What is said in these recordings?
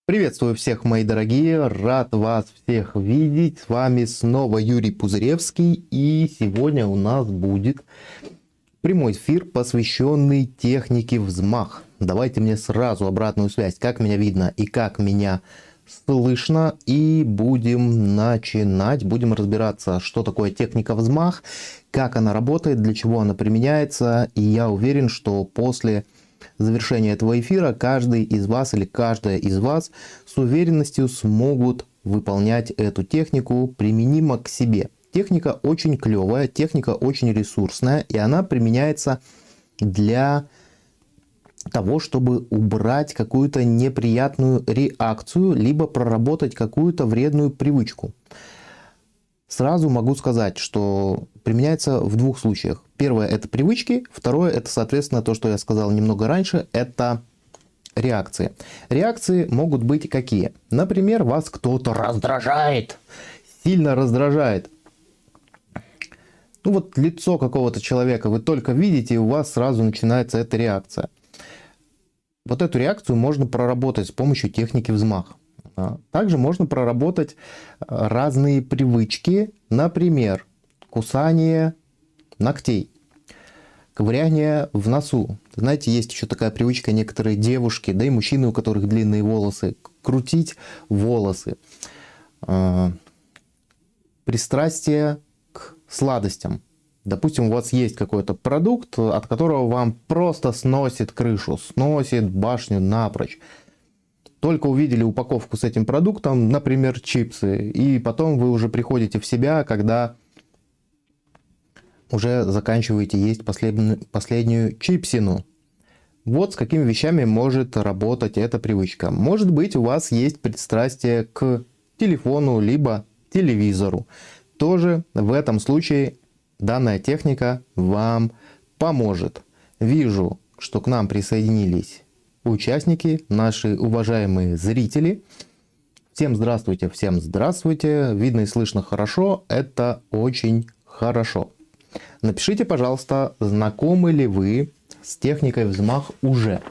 Приветствую всех, мои дорогие, рад вас всех видеть. С вами снова Юрий Пузыревский, и сегодня у нас будет прямой эфир, посвященный технике взмах. Давайте мне сразу обратную связь, как меня видно и как меня слышно, и будем начинать. Будем разбираться, что такое техника взмах, как она работает, для чего она применяется, и я уверен, что после завершения этого эфира каждый из вас или каждая из вас с уверенностью смогут выполнять эту технику применимо к себе. Техника очень клевая, техника очень ресурсная, и она применяется для того, чтобы убрать какую-то неприятную реакцию, либо проработать какую-то вредную привычку. Сразу могу сказать, что применяется в двух случаях. Первое – это привычки, второе – это, соответственно, то, что я сказал немного раньше, это реакции. Реакции могут быть какие? Например, вас кто-то раздражает, сильно раздражает. Ну вот лицо какого-то человека вы только видите, и у вас сразу начинается эта реакция. Вот эту реакцию можно проработать с помощью техники взмах. Также можно проработать разные привычки, например, кусание ногтей, ковыряние в носу. Знаете, есть еще такая привычка некоторые девушки, да и мужчины, у которых длинные волосы, крутить волосы. Пристрастие к сладостям. Допустим, у вас есть какой-то продукт, от которого вам просто сносит крышу, сносит башню напрочь. Только увидели упаковку с этим продуктом, например, чипсы, и потом вы уже приходите в себя, когда уже заканчиваете есть последнюю чипсину. Вот с какими вещами может работать эта привычка. Может быть, у вас есть пристрастие к телефону, либо телевизору. Тоже в этом случае данная техника вам поможет. Вижу, что к нам присоединились участники, наши уважаемые зрители. Всем здравствуйте, всем здравствуйте. Видно и слышно хорошо, это очень хорошо. Напишите, пожалуйста, знакомы ли вы с техникой взмах уже.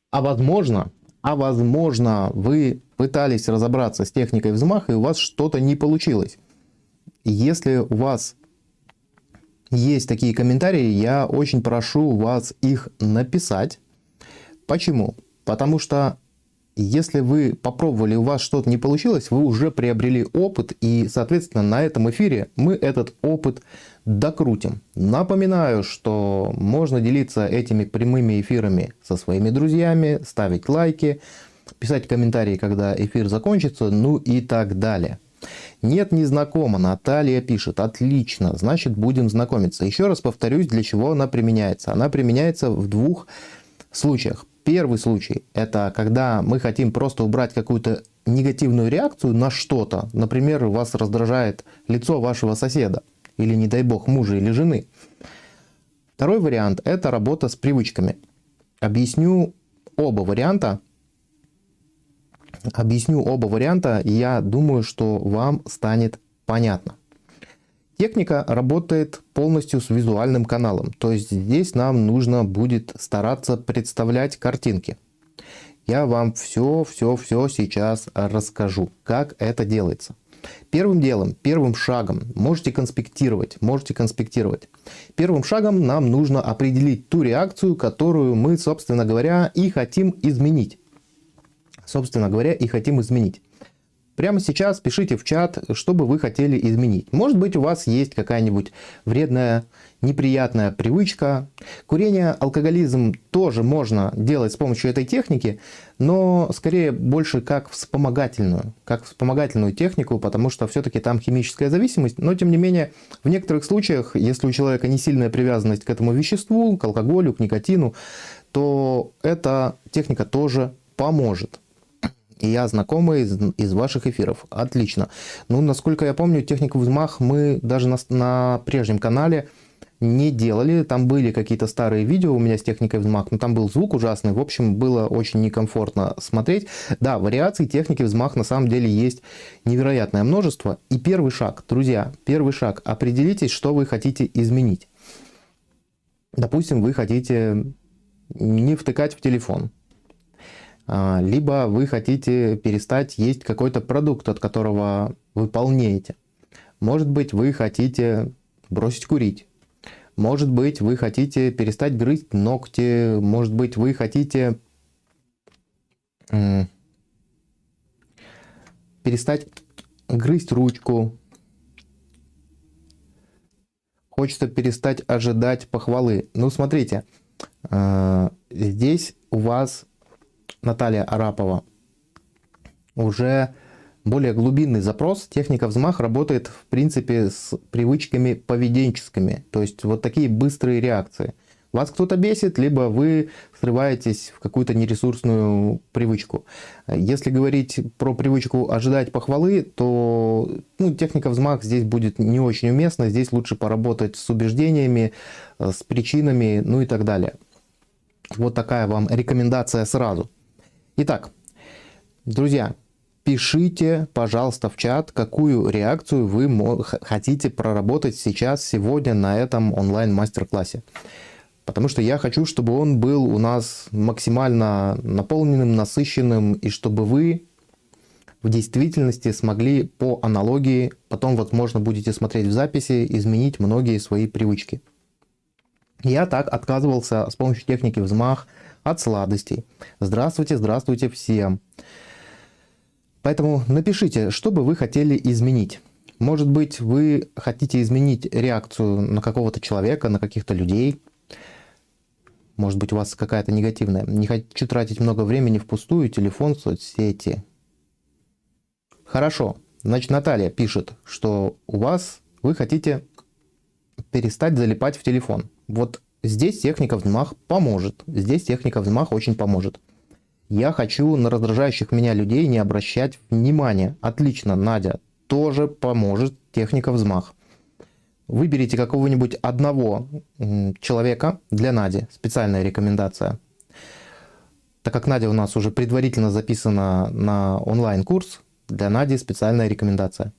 А возможно, вы пытались разобраться с техникой взмаха, и у вас что-то не получилось. Если у вас есть такие комментарии, я очень прошу вас их написать. Почему? Потому что если вы попробовали, у вас что-то не получилось, вы уже приобрели опыт, и, соответственно, на этом эфире мы этот опыт докрутим. Напоминаю, что можно делиться этими прямыми эфирами со своими друзьями, ставить лайки, писать комментарии, когда эфир закончится, ну и так далее. Нет, не знакома. Наталья пишет. Отлично, значит, будем знакомиться. Еще раз повторюсь, для чего она применяется. Она применяется в двух случаях. Первый случай – это когда мы хотим просто убрать какую-то негативную реакцию на что-то. Например, вас раздражает лицо вашего соседа. Или, не дай бог, мужа или жены. Второй вариант – это работа с привычками. Объясню оба варианта, я думаю, что вам станет понятно. Техника работает полностью с визуальным каналом, то есть здесь нам нужно будет стараться представлять картинки. Я вам все сейчас расскажу, как это делается. Первым делом, первым шагом, можете конспектировать. Первым шагом нам нужно определить ту реакцию, которую мы, собственно говоря, и хотим изменить. Прямо сейчас пишите в чат, что бы вы хотели изменить. Может быть, у вас есть какая-нибудь вредная, неприятная привычка. Курение, алкоголизм тоже можно делать с помощью этой техники, но скорее больше как вспомогательную технику, потому что все-таки там химическая зависимость. Но, тем не менее, в некоторых случаях, если у человека не сильная привязанность к этому веществу, к алкоголю, к никотину, то эта техника тоже поможет. И я знакомый из ваших эфиров. Отлично. Ну, насколько я помню, технику взмах мы даже на прежнем канале не делали. Там были какие-то старые видео у меня с техникой взмах, но там был звук ужасный. В общем, было очень некомфортно смотреть. Да, вариаций техники взмах на самом деле есть невероятное множество. И первый шаг, друзья, определитесь, что вы хотите изменить. Допустим, вы хотите не втыкать в телефон. Либо вы хотите перестать есть какой-то продукт, от которого вы полнеете. Может быть, вы хотите бросить курить. Может быть, вы хотите перестать грызть ногти. Может быть, вы хотите перестать грызть ручку. Хочется перестать ожидать похвалы. Ну, смотрите, здесь у вас, Наталья Арапова, уже более глубинный запрос. Техника взмах работает, в принципе, с привычками поведенческими. То есть вот такие быстрые реакции. Вас кто-то бесит, либо вы срываетесь в какую-то нересурсную привычку. Если говорить про привычку ожидать похвалы, то техника взмах здесь будет не очень уместна. Здесь лучше поработать с убеждениями, с причинами, и так далее. Вот такая вам рекомендация сразу. Итак, друзья, пишите, пожалуйста, в чат, какую реакцию вы хотите проработать сейчас, сегодня на этом онлайн-мастер-классе. Потому что я хочу, чтобы он был у нас максимально наполненным, насыщенным, и чтобы вы в действительности смогли по аналогии, потом, возможно, будете смотреть в записи, изменить многие свои привычки. Я так отказывался с помощью техники взмах от сладостей. Здравствуйте, здравствуйте всем. Поэтому напишите, что бы вы хотели изменить. Может быть, вы хотите изменить реакцию на какого-то человека, на каких-то людей. Может быть, у вас какая-то негативная. Не хочу тратить много времени впустую, телефон, соцсети. Хорошо. Значит, Наталья пишет, что вы хотите перестать залипать в телефон. Вот здесь техника взмах поможет. Здесь техника взмах очень поможет. Я хочу на раздражающих меня людей не обращать внимания. Отлично, Надя, тоже поможет техника взмах. Выберите какого-нибудь одного человека для Нади. Специальная рекомендация. Так как Надя у нас уже предварительно записана на онлайн-курс, для Нади специальная рекомендация.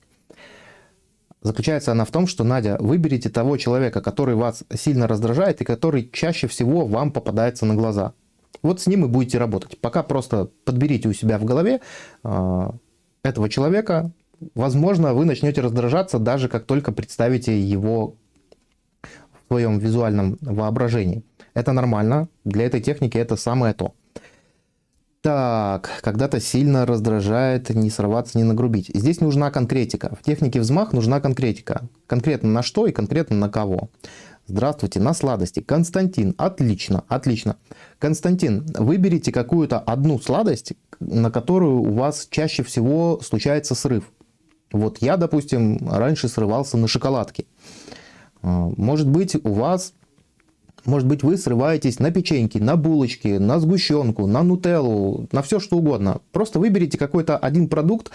Заключается она в том, что, Надя, выберите того человека, который вас сильно раздражает и который чаще всего вам попадается на глаза. Вот с ним и будете работать. Пока просто подберите у себя в голове этого человека. Возможно, вы начнете раздражаться, даже как только представите его в своем визуальном воображении. Это нормально. Для этой техники это самое то. Так, когда-то сильно раздражает не сорваться, не нагрубить. Здесь нужна конкретика. В технике взмах нужна конкретика. Конкретно на что и конкретно на кого. Здравствуйте, на сладости. Константин, отлично, отлично. Константин, выберите какую-то одну сладость, на которую у вас чаще всего случается срыв. Вот я, допустим, раньше срывался на шоколадке. Может быть, вы срываетесь на печеньки, на булочки, на сгущенку, на нутеллу, на все что угодно. Просто выберите какой-то один продукт,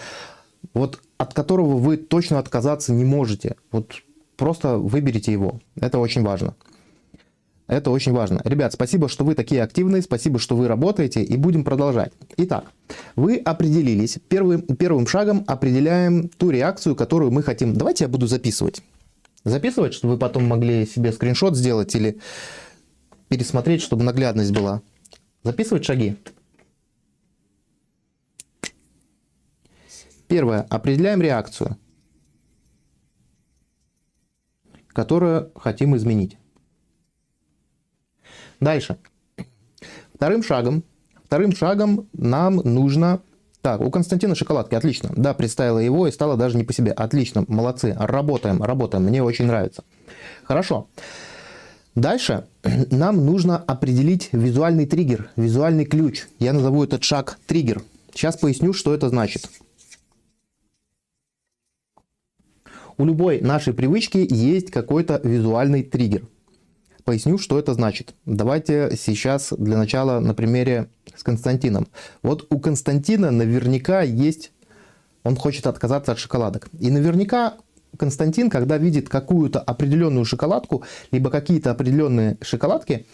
вот, от которого вы точно отказаться не можете. Вот просто выберите его. Это очень важно. Это очень важно. Ребят, спасибо, что вы такие активные, спасибо, что вы работаете, и будем продолжать. Итак, вы определились. Первым шагом определяем ту реакцию, которую мы хотим. Давайте я буду записывать. Записывать, чтобы вы потом могли себе скриншот сделать или пересмотреть, чтобы наглядность была. Записывать шаги. Первое. Определяем реакцию, которую хотим изменить. Дальше. Вторым шагом нам нужно... Так, у Константина шоколадки, отлично. Да, представила его и стало даже не по себе. Отлично, молодцы, работаем, мне очень нравится. Хорошо. Дальше нам нужно определить визуальный триггер, визуальный ключ. Я назову этот шаг триггер. Сейчас поясню, что это значит. У любой нашей привычки есть какой-то визуальный триггер. Поясню, что это значит. Давайте сейчас для начала на примере с Константином. Вот у Константина наверняка есть... Он хочет отказаться от шоколадок. И наверняка Константин, когда видит какую-то определенную шоколадку, либо какие-то определенные шоколадки,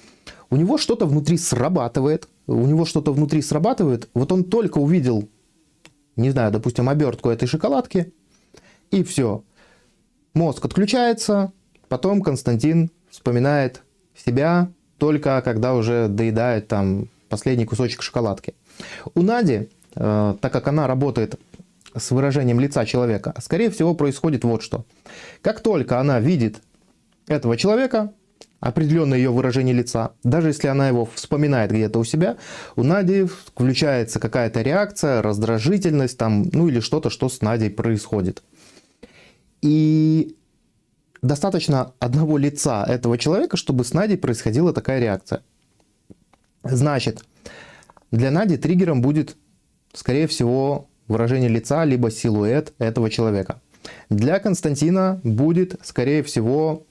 у него что-то внутри срабатывает. Вот он только увидел, не знаю, допустим, обертку этой шоколадки, и все. Мозг отключается, потом Константин вспоминает себя, только когда уже доедает там последний кусочек шоколадки. У Нади, так как она работает с выражением лица человека, скорее всего происходит вот что. Как только она видит этого человека, определенное ее выражение лица, даже если она его вспоминает где-то у себя, у Нади включается какая-то реакция, раздражительность там, ну или что-то, что с Надей происходит. И достаточно одного лица этого человека, чтобы с Надей происходила такая реакция. Значит, для Нади триггером будет, скорее всего, выражение лица, либо силуэт этого человека. Для Константина будет, скорее всего,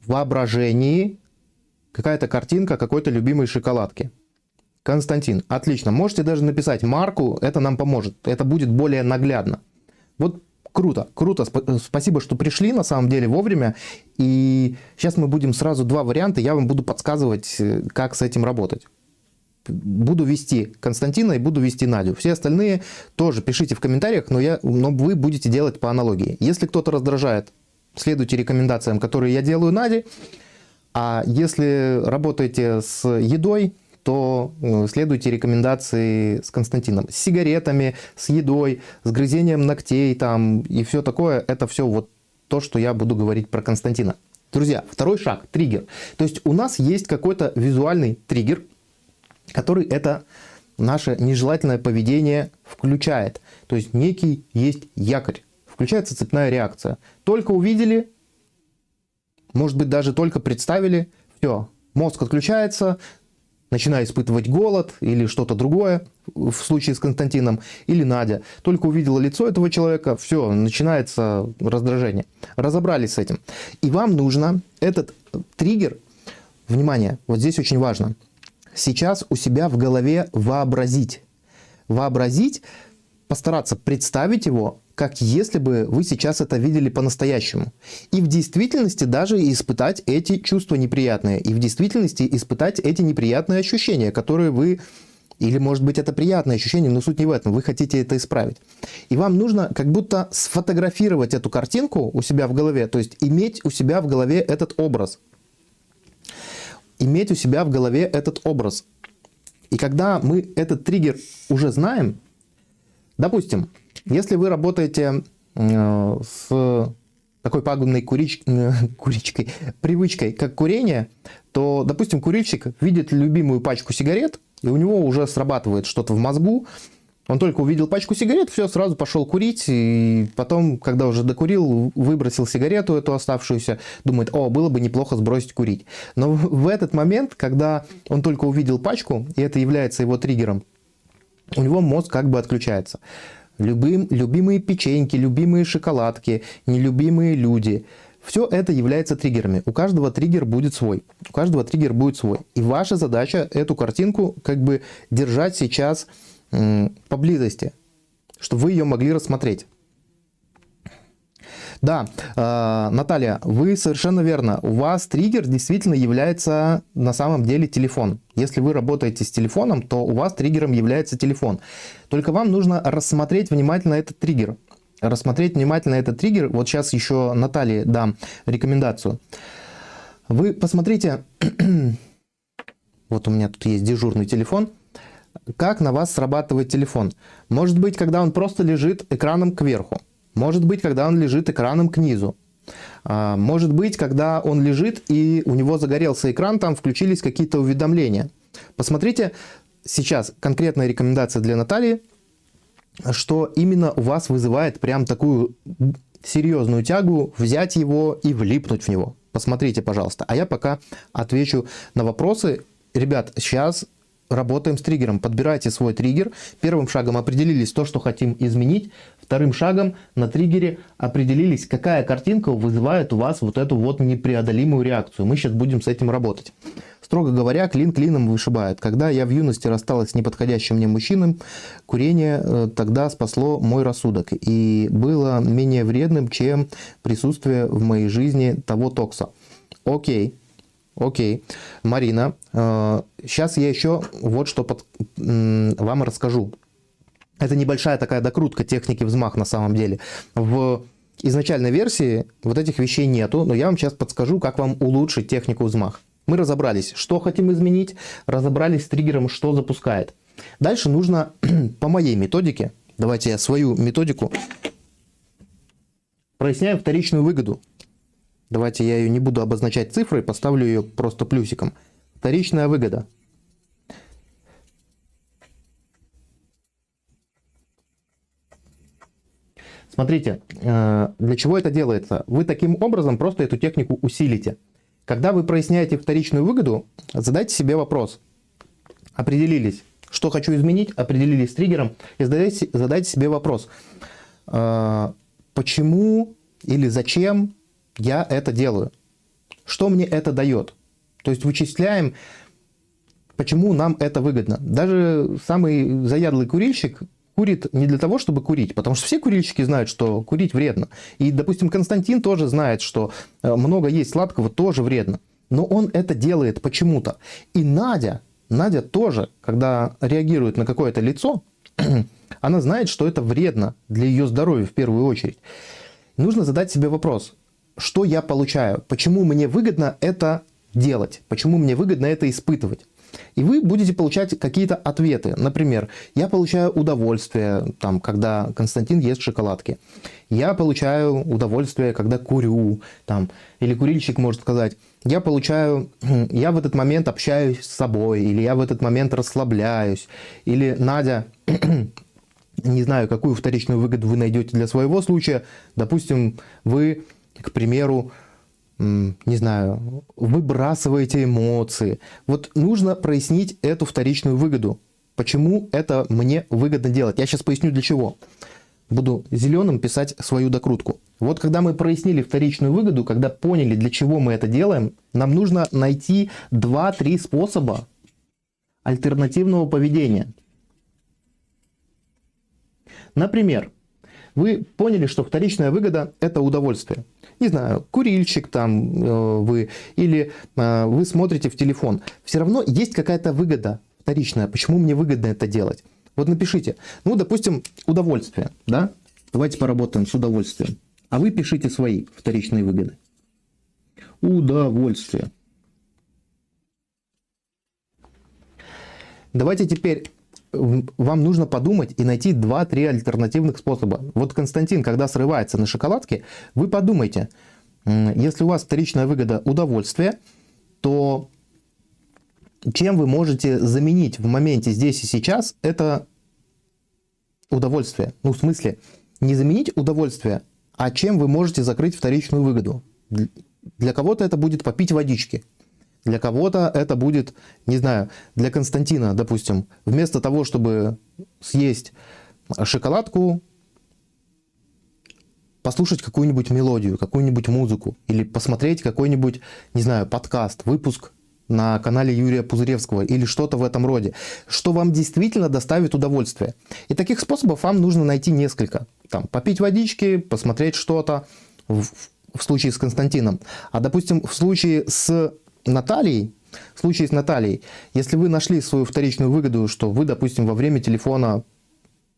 в воображении какая-то картинка какой-то любимой шоколадки. Константин, отлично. Можете даже написать марку, это нам поможет. Это будет более наглядно. Вот круто, круто. Спасибо, что пришли на самом деле вовремя. И сейчас мы будем сразу два варианта. Я вам буду подсказывать, как с этим работать. Буду вести Константина и буду вести Надю. Все остальные тоже пишите в комментариях, но вы будете делать по аналогии. Если кто-то раздражает, следуйте рекомендациям, которые я делаю Наде. А если работаете с едой, то следуйте рекомендации с Константином. С сигаретами, с едой, с грызением ногтей там, и все такое. Это все вот то, что я буду говорить про Константина. Друзья, второй шаг – триггер. То есть у нас есть какой-то визуальный триггер, который это наше нежелательное поведение включает. То есть некий есть якорь. Включается цепная реакция. Только увидели, может быть, даже только представили, все, мозг отключается, начинает испытывать голод или что-то другое, в случае с Константином, или Надя. Только увидела лицо этого человека, все, начинается раздражение. Разобрались с этим. И вам нужно этот триггер, внимание, вот здесь очень важно, сейчас у себя в голове вообразить. Вообразить, постараться представить его, как если бы вы сейчас это видели по-настоящему. И в действительности даже испытать эти чувства неприятные. И в действительности испытать эти неприятные ощущения, которые вы... Или, может быть, это приятное ощущение, но суть не в этом. Вы хотите это исправить. И вам нужно как будто сфотографировать эту картинку у себя в голове. То есть иметь у себя в голове этот образ. Иметь у себя в голове этот образ. И когда мы этот триггер уже знаем, допустим, если вы работаете с такой пагубной привычкой, как курение, то, допустим, курильщик видит любимую пачку сигарет, и у него уже срабатывает что-то в мозгу. Он только увидел пачку сигарет, все, сразу пошел курить, и потом, когда уже докурил, выбросил сигарету эту оставшуюся, думает, о, было бы неплохо сбросить курить. Но в этот момент, когда он только увидел пачку, и это является его триггером, у него мозг как бы отключается. Любимые печеньки, любимые шоколадки, нелюбимые люди. Все это является триггерами. У каждого триггер будет свой. У каждого триггер будет свой. И ваша задача эту картинку как бы держать сейчас поблизости, чтобы вы ее могли рассмотреть. Да, Наталья, вы совершенно верно. У вас триггер действительно является на самом деле телефон. Если вы работаете с телефоном, то у вас триггером является телефон. Только вам нужно рассмотреть внимательно этот триггер. Рассмотреть внимательно этот триггер. Вот сейчас еще Наталье дам рекомендацию. Вы посмотрите, вот у меня тут есть дежурный телефон, как на вас срабатывает телефон. Может быть, когда он просто лежит экраном кверху. Может быть, когда он лежит экраном к низу. Может быть, когда он лежит и у него загорелся экран, там включились какие-то уведомления. Посмотрите, сейчас конкретная рекомендация для Натальи, что именно у вас вызывает прям такую серьезную тягу взять его и влипнуть в него. Посмотрите, пожалуйста. А я пока отвечу на вопросы. Ребят, сейчас работаем с триггером. Подбирайте свой триггер. Первым шагом определились то, что хотим изменить. Вторым шагом на триггере определились, какая картинка вызывает у вас вот эту вот непреодолимую реакцию. Мы сейчас будем с этим работать. Строго говоря, клин клином вышибает. Когда я в юности рассталась с неподходящим мне мужчиной, курение тогда спасло мой рассудок и было менее вредным, чем присутствие в моей жизни того токса. Окей. Марина, сейчас я еще вот что вам расскажу. Это небольшая такая докрутка техники взмах на самом деле. В изначальной версии вот этих вещей нету, но я вам сейчас подскажу, как вам улучшить технику взмах. Мы разобрались, что хотим изменить, разобрались с триггером, что запускает. Дальше нужно по моей методике, давайте я свою методику, проясняем вторичную выгоду. Давайте я ее не буду обозначать цифрой, поставлю ее просто плюсиком. Вторичная выгода. Смотрите, для чего это делается? Вы таким образом просто эту технику усилите. Когда вы проясняете вторичную выгоду, задайте себе вопрос. Определились, что хочу изменить, определились с триггером, и задайте себе вопрос. Почему или зачем я это делаю? Что мне это дает? То есть вычисляем, почему нам это выгодно. Даже самый заядлый курильщик курит не для того, чтобы курить, потому что все курильщики знают, что курить вредно. И, допустим, Константин тоже знает, что много есть сладкого тоже вредно. Но он это делает почему-то. И Надя тоже, когда реагирует на какое-то лицо, она знает, что это вредно для ее здоровья в первую очередь. Нужно задать себе вопрос, что я получаю, почему мне выгодно это делать, почему мне выгодно это испытывать. И вы будете получать какие-то ответы. Например, я получаю удовольствие, там, когда Константин ест шоколадки. Я получаю удовольствие, когда курю. Там, или курильщик может сказать, я в этот момент общаюсь с собой. Или я в этот момент расслабляюсь. Или Надя, не знаю, какую вторичную выгоду вы найдете для своего случая. Допустим, вы, к примеру, не знаю, выбрасываете эмоции. Вот нужно прояснить эту вторичную выгоду. Почему это мне выгодно делать? Я сейчас поясню для чего. Буду зеленым писать свою докрутку. Вот когда мы прояснили вторичную выгоду, когда поняли, для чего мы это делаем, нам нужно найти 2-3 способа альтернативного поведения. Например, вы поняли, что вторичная выгода – это удовольствие. Не знаю, курильщик там вы, или вы смотрите в телефон. Все равно есть какая-то выгода вторичная. Почему мне выгодно это делать? Вот напишите. Ну, допустим, удовольствие. Да? Давайте поработаем с удовольствием. А вы пишите свои вторичные выгоды. Удовольствие. Давайте теперь... Вам нужно подумать и найти 2-3 альтернативных способа. Вот Константин, когда срывается на шоколадке, вы подумайте, если у вас вторичная выгода удовольствие, то чем вы можете заменить в моменте здесь и сейчас это удовольствие? Ну, в смысле, не заменить удовольствие, а чем вы можете закрыть вторичную выгоду? Для кого-то это будет попить водички. Для кого-то это будет, не знаю, для Константина, допустим, вместо того, чтобы съесть шоколадку, послушать какую-нибудь мелодию, какую-нибудь музыку или посмотреть какой-нибудь, не знаю, подкаст, выпуск на канале Юрия Пузыревского или что-то в этом роде, что вам действительно доставит удовольствие. И таких способов вам нужно найти несколько. Там, попить водички, посмотреть что-то в случае с Константином. А, допустим, в случае с Натальей, если вы нашли свою вторичную выгоду, что вы, допустим, во время телефона,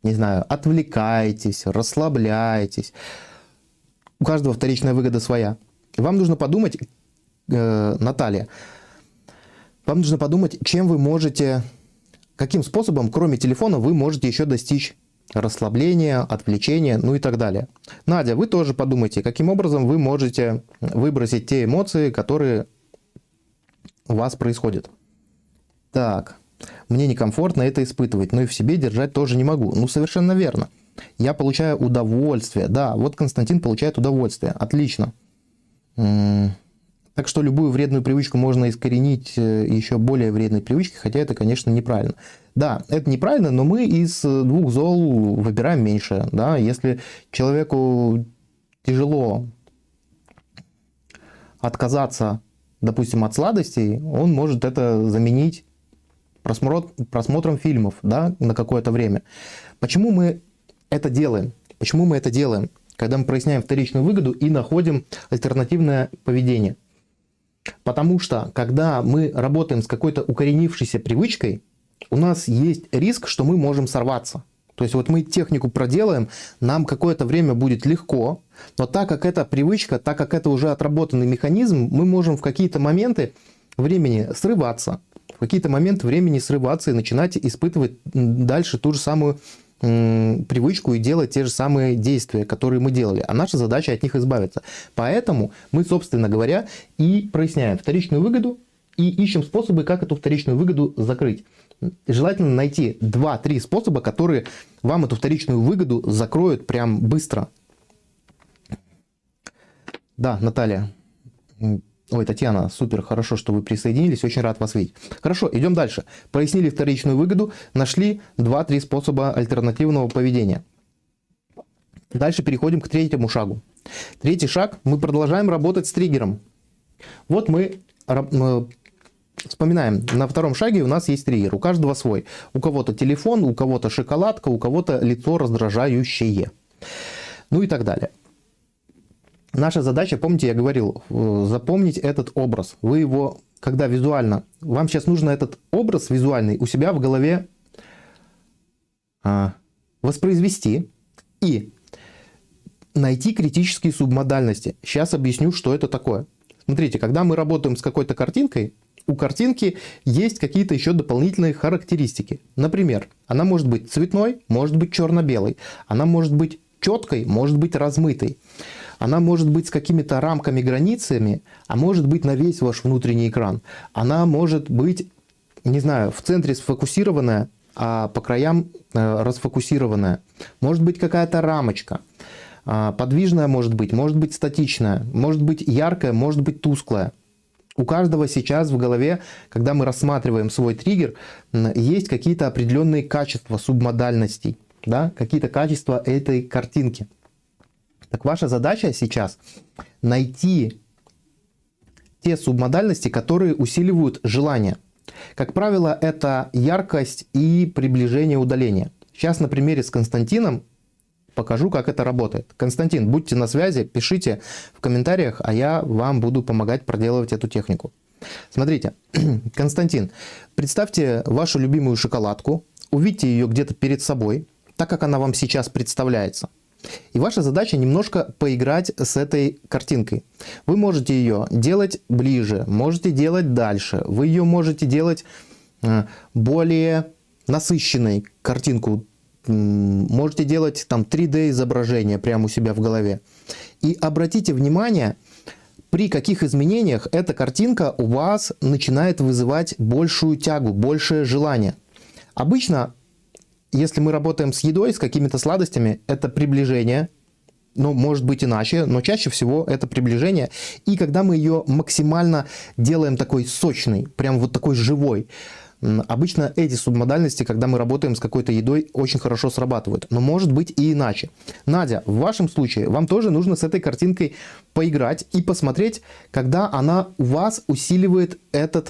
не знаю, отвлекаетесь, расслабляетесь, у каждого вторичная выгода своя. Вам нужно подумать, Наталья, вам нужно подумать, чем вы можете, каким способом, кроме телефона, вы можете еще достичь расслабления, отвлечения, ну и так далее. Надя, вы тоже подумайте, каким образом вы можете выбросить те эмоции, которые у вас происходит. Так, мне некомфортно это испытывать, но и в себе держать тоже не могу. Ну, совершенно верно. Я получаю удовольствие. Да, вот Константин получает удовольствие. Отлично. Так что любую вредную привычку можно искоренить еще более вредной привычкой, хотя это, конечно, неправильно. Да, это неправильно, но мы из двух зол выбираем меньше. Да? Если человеку тяжело отказаться, допустим, от сладостей, он может это заменить просмотром фильмов, да, на какое-то время. Почему мы это делаем? Когда мы проясняем вторичную выгоду и находим альтернативное поведение? Потому что, когда мы работаем с какой-то укоренившейся привычкой, у нас есть риск, что мы можем сорваться. То есть вот мы технику проделаем, нам какое-то время будет легко, но так как это привычка, так как это уже отработанный механизм, мы можем в какие-то моменты времени срываться, и начинать испытывать дальше ту же самую привычку и делать те же самые действия, которые мы делали. А наша задача от них избавиться. Поэтому мы, собственно говоря, и проясняем вторичную выгоду и ищем способы, как эту вторичную выгоду закрыть. Желательно найти 2-3 способа, которые вам эту вторичную выгоду закроют прям быстро. Да, Наталья. Ой, Татьяна, супер, хорошо, что вы присоединились, очень рад вас видеть. Хорошо, идем дальше. Прояснили вторичную выгоду, нашли 2-3 способа альтернативного поведения. Дальше переходим к третьему шагу. Третий шаг, мы продолжаем работать с триггером. Вот мы вспоминаем, на втором шаге у нас есть триггер, у каждого свой. У кого-то телефон, у кого-то шоколадка, у кого-то лицо раздражающее. Ну и так далее. Наша задача, помните, я говорил, запомнить этот образ. Вы его, когда визуально, вам сейчас нужно этот образ визуальный у себя в голове воспроизвести и найти критические субмодальности. Сейчас объясню, что это такое. Смотрите, когда мы работаем с какой-то картинкой, у картинки есть какие-то еще дополнительные характеристики. Например, она может быть цветной, может быть черно-белой. Она может быть четкой, может быть размытой. Она может быть с какими-то рамками, границами, а может быть на весь ваш внутренний экран. Она может быть, не знаю, в центре сфокусированная, а по краям расфокусированная. Может быть какая-то рамочка. Подвижная может быть статичная, может быть яркая, может быть тусклая. У каждого сейчас в голове, когда мы рассматриваем свой триггер, есть какие-то определенные качества субмодальностей, да? Какие-то качества этой картинки. Так ваша задача сейчас найти те субмодальности, которые усиливают желание. Как правило, это яркость и приближение удаления. Сейчас на примере с Константином покажу, как это работает. Константин, будьте на связи, пишите в комментариях, а я вам буду помогать проделывать эту технику. Смотрите, Константин, представьте вашу любимую шоколадку, увидьте ее где-то перед собой, так как она вам сейчас представляется. И ваша задача немножко поиграть с этой картинкой. Вы можете ее делать ближе, можете делать дальше. Вы ее можете делать более насыщенной картинку. Можете делать там 3D изображение прямо у себя в голове. И обратите внимание, при каких изменениях эта картинка у вас начинает вызывать большую тягу, большее желание. Обычно, если мы работаем с едой, с какими-то сладостями, это приближение, но может быть иначе, но чаще всего это приближение. И когда мы ее максимально делаем такой сочной, прям вот такой живой, обычно эти субмодальности, когда мы работаем с какой-то едой, очень хорошо срабатывают. Но может быть и иначе. Надя, в вашем случае вам тоже нужно с этой картинкой поиграть и посмотреть, когда она у вас усиливает эту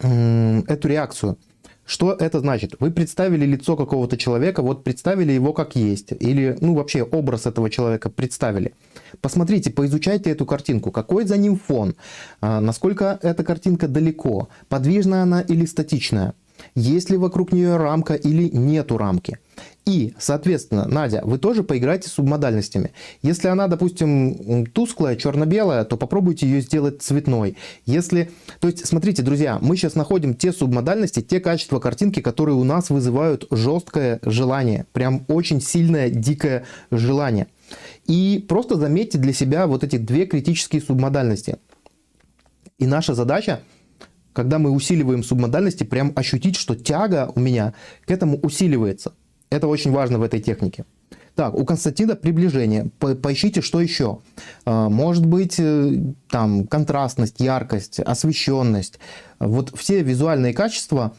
реакцию. Что это значит? Вы представили лицо какого-то человека, вот представили его как есть. Или, ну, вообще образ этого человека представили. Посмотрите, поизучайте эту картинку. Какой за ним фон? Насколько эта картинка далеко? Подвижная она или статичная? Есть ли вокруг нее рамка или нету рамки? И, соответственно, Надя, вы тоже поиграйте с субмодальностями. Если она, допустим, тусклая, черно-белая, то попробуйте ее сделать цветной. То есть, смотрите, друзья, мы сейчас находим те субмодальности, те качества картинки, которые у нас вызывают жесткое желание. Прям очень сильное, дикое желание. И просто заметьте для себя вот эти две критические субмодальности. И наша задача, когда мы усиливаем субмодальности, прям ощутить, что тяга у меня к этому усиливается. Это очень важно в этой технике. Так, у Константина приближение. Поищите, что еще. Может быть, там, контрастность, яркость, освещенность. Вот все визуальные качества,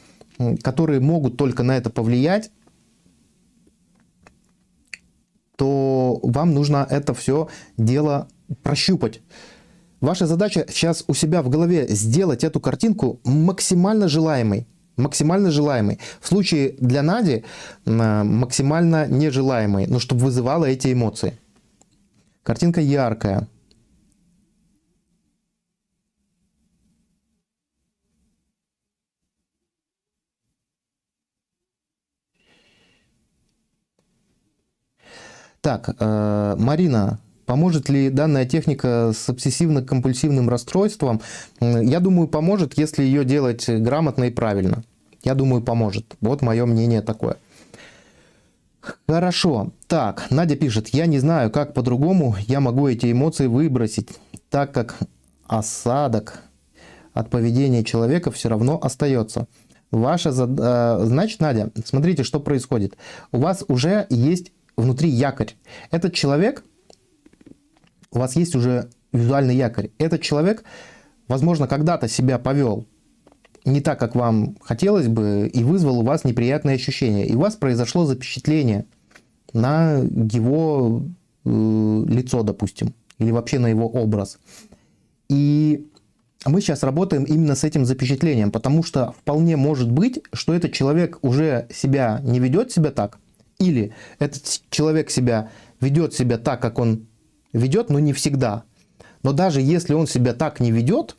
которые могут только на это повлиять, то вам нужно это все дело прощупать. Ваша задача сейчас у себя в голове сделать эту картинку максимально желаемой. Максимально желаемый. В случае для Нади максимально нежелаемый, но чтобы вызывало эти эмоции. Картинка яркая. Так, Марина, поможет ли данная техника с обсессивно-компульсивным расстройством? Я думаю, поможет, если ее делать грамотно и правильно. Я думаю, поможет. Вот мое мнение такое. Хорошо. Так, Надя пишет, я не знаю, как по-другому я могу эти эмоции выбросить, так как осадок от поведения человека все равно остается. Значит, Надя, смотрите, что происходит. У вас уже есть внутри якорь. Этот человек, у вас есть уже визуальный якорь. Этот человек, возможно, когда-то себя повел не так, как вам хотелось бы, и вызвал у вас неприятные ощущения. И у вас произошло запечатление на его лицо, допустим, или вообще на его образ. И мы сейчас работаем именно с этим запечатлением, потому что вполне может быть, что этот человек уже себя не ведет себя так, или этот человек ведет себя так, как он ведет, но не всегда. Но даже если он себя так не ведет,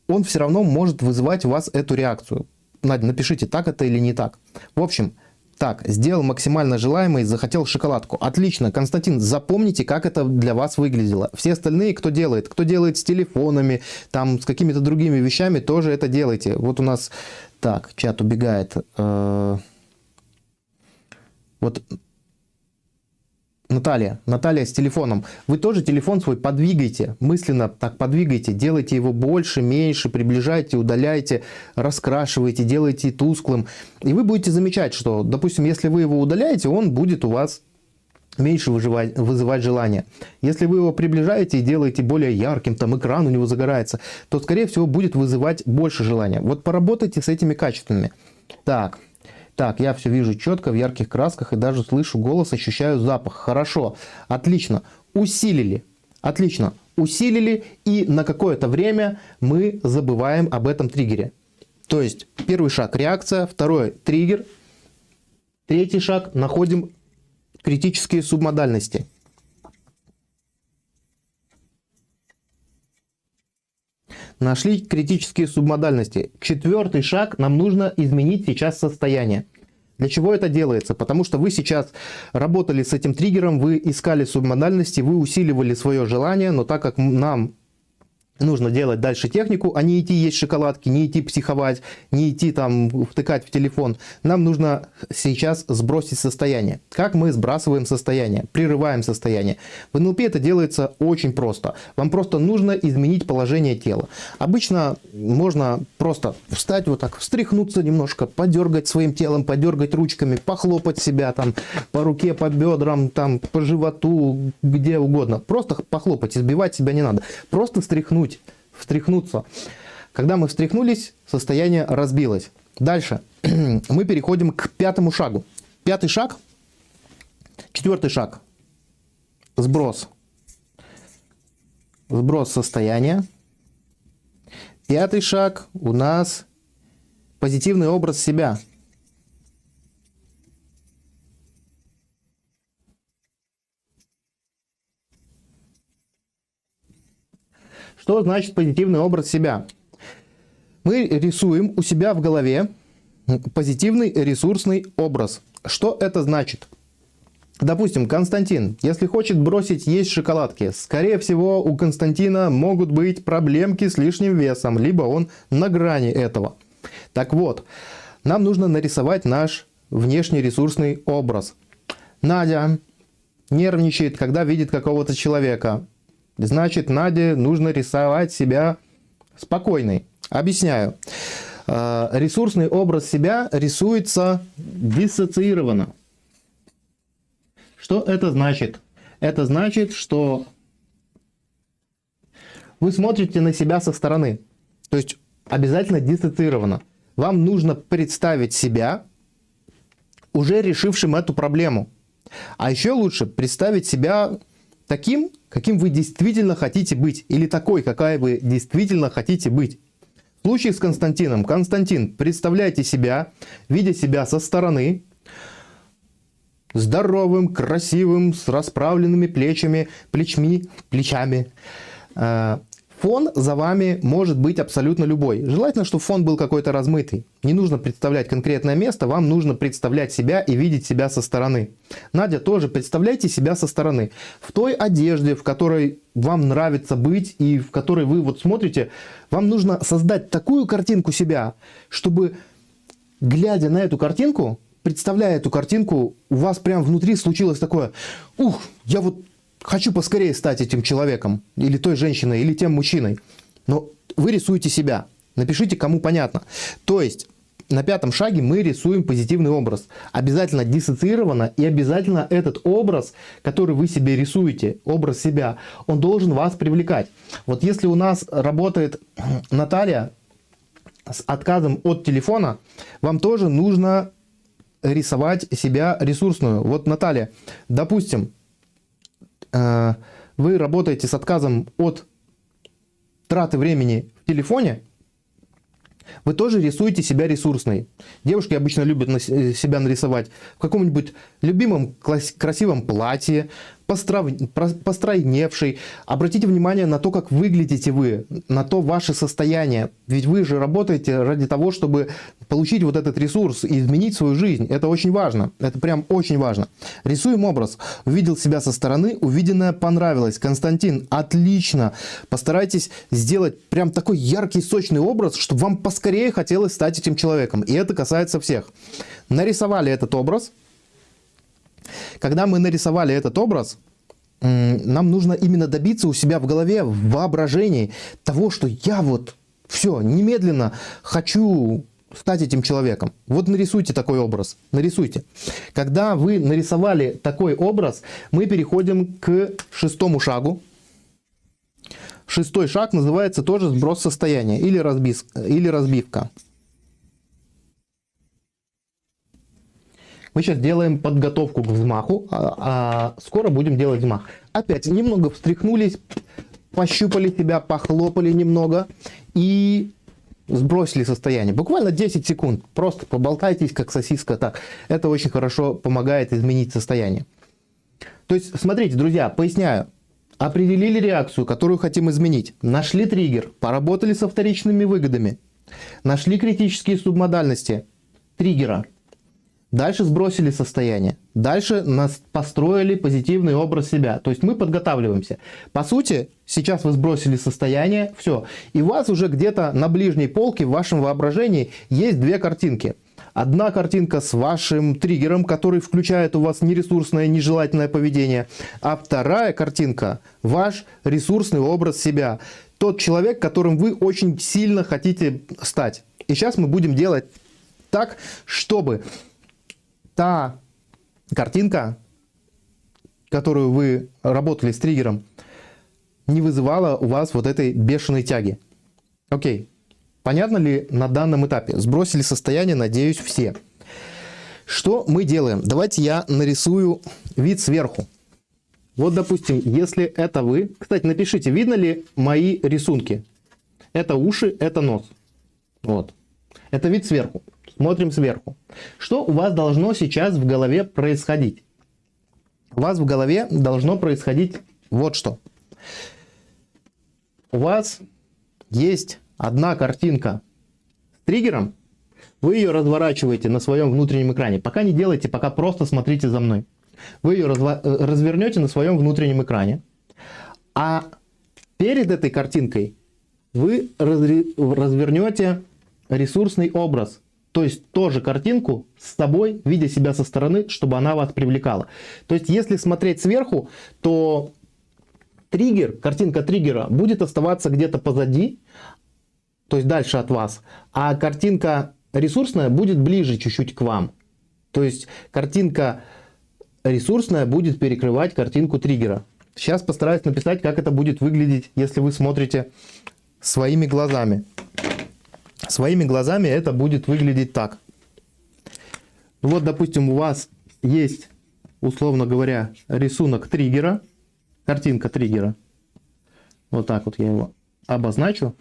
он все равно может вызывать у вас эту реакцию. Надя, напишите, так это или не так. В общем, так, сделал максимально желаемый, захотел шоколадку. Отлично, Константин, запомните, как это для вас выглядело. Все остальные, кто делает с телефонами, там, с какими-то другими вещами, тоже это делайте. Вот у нас, так, чат убегает. Вот Наталья с телефоном. Вы тоже телефон свой подвигайте, мысленно так подвигайте, делайте его больше, меньше, приближайте, удаляйте, раскрашивайте, делайте тусклым. И вы будете замечать, что, допустим, если вы его удаляете, он будет у вас меньше вызывать желание. Если вы его приближаете и делаете более ярким, там экран у него загорается, то, скорее всего, будет вызывать больше желания. Вот поработайте с этими качествами. Так, я все вижу четко в ярких красках и даже слышу голос, ощущаю запах. Хорошо, отлично. Усилили. Отлично. Усилили, и на какое-то время мы забываем об этом триггере. То есть, первый шаг – реакция, второй – триггер, третий шаг – находим критические субмодальности. Нашли критические субмодальности. Четвертый шаг, нам нужно изменить сейчас состояние. Для чего это делается? Потому что вы сейчас работали с этим триггером, вы искали субмодальности, вы усиливали свое желание, но так как нам нужно делать дальше технику, а не идти есть шоколадки, не идти психовать, не идти там втыкать в телефон. Нам нужно сейчас сбросить состояние. Как мы сбрасываем состояние? Прерываем состояние. В НЛП это делается очень просто. Вам просто нужно изменить положение тела. Обычно можно просто встать вот так, встряхнуться немножко, подергать своим телом, подергать ручками, похлопать себя там по руке, по бедрам, там по животу, где угодно. Просто похлопать, избивать себя не надо. Просто встряхнуться. Когда мы встряхнулись, состояние разбилось. Дальше мы переходим к пятому шагу. Четвертый шаг. Сброс состояния. Пятый шаг у нас позитивный образ себя. Что значит позитивный образ себя? Мы рисуем у себя в голове позитивный ресурсный образ. Что это значит? Допустим, Константин, если хочет бросить есть шоколадки, скорее всего, у Константина могут быть проблемки с лишним весом, либо он на грани этого. Так вот, нам нужно нарисовать наш внешний ресурсный образ. Надя нервничает, когда видит какого-то человека. Значит, Наде нужно рисовать себя спокойной. Объясняю. Ресурсный образ себя рисуется диссоциированно. Что это значит? Это значит, что вы смотрите на себя со стороны. То есть обязательно диссоциированно. Вам нужно представить себя уже решившим эту проблему. А еще лучше представить себя таким, каким вы действительно хотите быть. Или такой, какая вы действительно хотите быть. В случае с Константином. Константин, представляйте себя, видя себя со стороны, здоровым, красивым, с расправленными плечами, в Фон за вами может быть абсолютно любой. Желательно, чтобы фон был какой-то размытый. Не нужно представлять конкретное место, вам нужно представлять себя и видеть себя со стороны. Надя, тоже представляйте себя со стороны. В той одежде, в которой вам нравится быть и в которой вы вот смотрите, вам нужно создать такую картинку себя, чтобы, глядя на эту картинку, представляя эту картинку, у вас прям внутри случилось такое: ух, я вот хочу поскорее стать этим человеком, или той женщиной, или тем мужчиной. Но вы рисуете себя. Напишите, кому понятно. То есть, на 5-м шаге мы рисуем позитивный образ. Обязательно диссоциированно, и обязательно этот образ, который вы себе рисуете, образ себя, он должен вас привлекать. Вот если у нас работает Наталья с отказом от телефона, вам тоже нужно рисовать себя ресурсную. Вот, Наталья, допустим, вы работаете с отказом от траты времени в телефоне, вы тоже рисуете себя ресурсной. Девушки обычно любят себя нарисовать в каком-нибудь любимом красивом платье, постройневшей. Обратите внимание на то, как выглядите вы, на то ваше состояние. Ведь вы же работаете ради того, чтобы получить вот этот ресурс и изменить свою жизнь. Это очень важно. Это прям очень важно. Рисуем образ. Увидел себя со стороны, увиденное понравилось. Константин, отлично. Постарайтесь сделать прям такой яркий, сочный образ, чтобы вам поскорее хотелось стать этим человеком. И это касается всех. Нарисовали этот образ. Когда мы нарисовали этот образ, нам нужно именно добиться у себя в голове, в воображении того, что я вот все, немедленно хочу стать этим человеком. Вот нарисуйте такой образ. Нарисуйте. Когда вы нарисовали такой образ, мы переходим к 6-му шагу. 6-й шаг называется тоже сброс состояния или разбивка. Мы сейчас делаем подготовку к взмаху, а скоро будем делать взмах. Опять немного встряхнулись, пощупали себя, похлопали немного и сбросили состояние. Буквально 10 секунд. Просто поболтайтесь, как сосиска. Так, это очень хорошо помогает изменить состояние. То есть, смотрите, друзья, поясняю. Определили реакцию, которую хотим изменить. Нашли триггер, поработали со вторичными выгодами. Нашли критические субмодальности триггера. Дальше сбросили состояние. Дальше построили позитивный образ себя. То есть мы подготавливаемся. По сути, сейчас вы сбросили состояние, все. И у вас уже где-то на ближней полке в вашем воображении есть 2 картинки. Одна картинка с вашим триггером, который включает у вас нересурсное, нежелательное поведение. А вторая картинка – ваш ресурсный образ себя. Тот человек, которым вы очень сильно хотите стать. И сейчас мы будем делать так, чтобы та картинка, которую вы работали с триггером, не вызывала у вас вот этой бешеной тяги. Окей. Понятно ли на данном этапе? Сбросили состояние, надеюсь, все. Что мы делаем? Давайте я нарисую вид сверху. Вот, допустим, если это вы... Кстати, напишите, видно ли мои рисунки. Это уши, это нос. Вот. Это вид сверху. Смотрим сверху. Что у вас должно сейчас в голове происходить? У вас в голове должно происходить вот что. У вас есть одна картинка с триггером. Вы ее разворачиваете на своем внутреннем экране. Пока не делайте, пока просто смотрите за мной. Вы ее развернете на своем внутреннем экране. А перед этой картинкой вы развернете ресурсный образ. То есть тоже картинку с собой, видя себя со стороны, чтобы она вас привлекала. То есть если смотреть сверху, то триггер, картинка триггера будет оставаться где-то позади, то есть дальше от вас. А картинка ресурсная будет ближе чуть-чуть к вам. То есть картинка ресурсная будет перекрывать картинку триггера. Сейчас постараюсь написать, как это будет выглядеть, если вы смотрите своими глазами. Своими глазами это будет выглядеть так. Вот, допустим, у вас есть, условно говоря, рисунок триггера, картинка триггера. Вот так вот я его обозначу.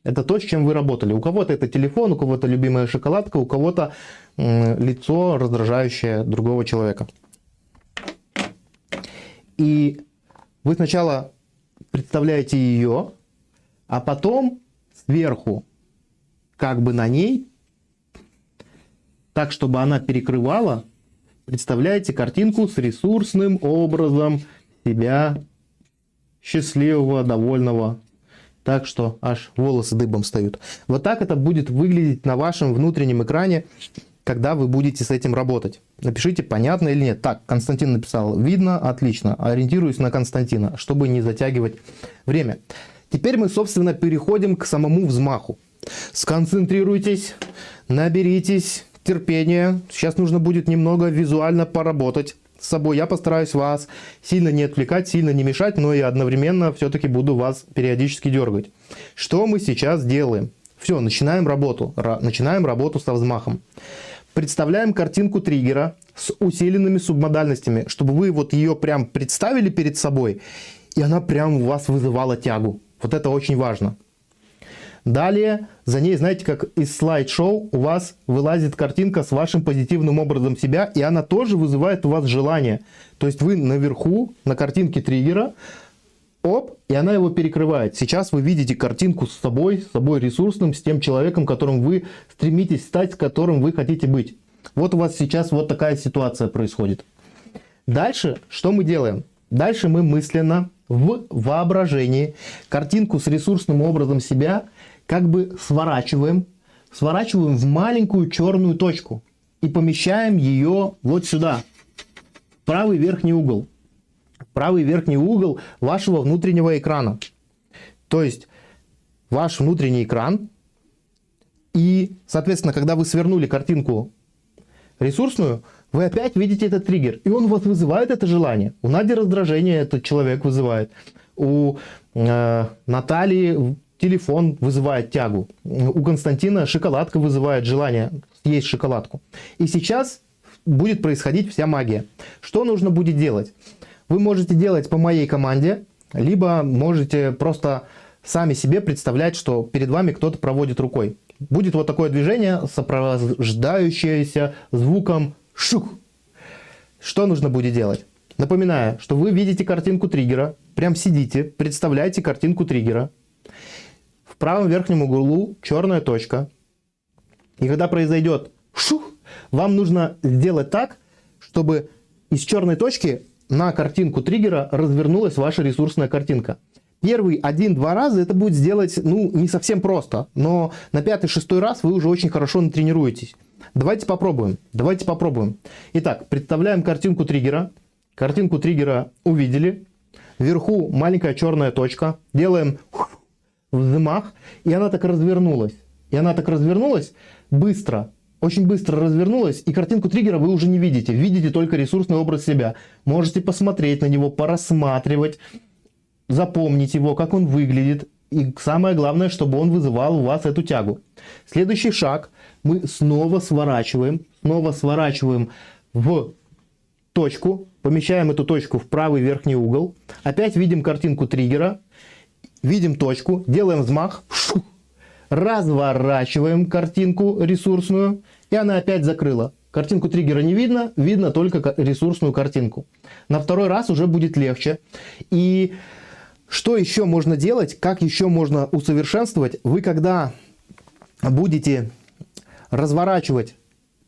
Это то, с чем вы работали. У кого-то это телефон, у кого-то любимая шоколадка, у кого-то лицо, раздражающее другого человека. И вы сначала представляете ее, А потом сверху, как бы на ней, так, чтобы она перекрывала, представляете картинку с ресурсным образом себя счастливого, довольного. Так что аж волосы дыбом встают. Вот так это будет выглядеть на вашем внутреннем экране, когда вы будете с этим работать. Напишите, понятно или нет. Так, Константин написал. Видно? Отлично. Ориентируюсь на Константина, чтобы не затягивать время. Теперь мы, собственно, переходим к самому взмаху. Сконцентрируйтесь, наберитесь терпения. Сейчас нужно будет немного визуально поработать с собой. Я постараюсь вас сильно не отвлекать, сильно не мешать, но и одновременно все-таки буду вас периодически дергать. Что мы сейчас делаем? Все, начинаем работу. Начинаем работу со взмахом. Представляем картинку триггера с усиленными субмодальностями, чтобы вы вот ее прям представили перед собой, и она прям у вас вызывала тягу. Вот это очень важно. Далее, за ней, знаете, как из слайд-шоу, у вас вылазит картинка с вашим позитивным образом себя, и она тоже вызывает у вас желание. То есть вы наверху, на картинке триггера, оп, и она его перекрывает. Сейчас вы видите картинку с собой ресурсным, с тем человеком, которым вы стремитесь стать, с которым вы хотите быть. Вот у вас сейчас вот такая ситуация происходит. Дальше что мы делаем? Дальше мы мысленно в воображении картинку с ресурсным образом себя как бы сворачиваем в маленькую черную точку и помещаем ее вот сюда, в правый верхний угол. Правый верхний угол вашего внутреннего экрана. То есть ваш внутренний экран. И, соответственно, когда вы свернули картинку ресурсную, вы опять видите этот триггер. И он у вас вызывает это желание. У Нади раздражение этот человек вызывает. У Натальи телефон вызывает тягу. У Константина шоколадка вызывает желание съесть шоколадку. И сейчас будет происходить вся магия. Что нужно будет делать? Вы можете делать по моей команде, либо можете просто сами себе представлять, что перед вами кто-то проводит рукой. Будет вот такое движение, сопровождающееся звуком шух. Что нужно будет делать? Напоминаю, что вы видите картинку триггера, прям сидите, представляете картинку триггера. В правом верхнем углу черная точка. И когда произойдет шух, вам нужно сделать так, чтобы из черной точки на картинку триггера развернулась ваша ресурсная картинка. Первый 1-2 раза это будет сделать, не совсем просто, но на 5-6 раз вы уже очень хорошо натренируетесь. Давайте попробуем. Итак, представляем картинку триггера. Картинку триггера увидели. Вверху маленькая черная точка. Делаем взмах, и она так развернулась. Быстро. Очень быстро развернулась, и картинку триггера вы уже не видите. Видите только ресурсный образ себя. Можете посмотреть на него, порассматривать, запомнить его, как он выглядит. И самое главное, чтобы он вызывал у вас эту тягу. Следующий шаг. Мы снова сворачиваем в точку. Помещаем эту точку в правый верхний угол. Опять видим картинку триггера. Видим точку. Делаем взмах. Разворачиваем картинку ресурсную, и она опять закрыла. Картинку триггера не видно, видно только ресурсную картинку. На второй раз уже будет легче. И что еще можно делать, как еще можно усовершенствовать? Вы когда будете разворачивать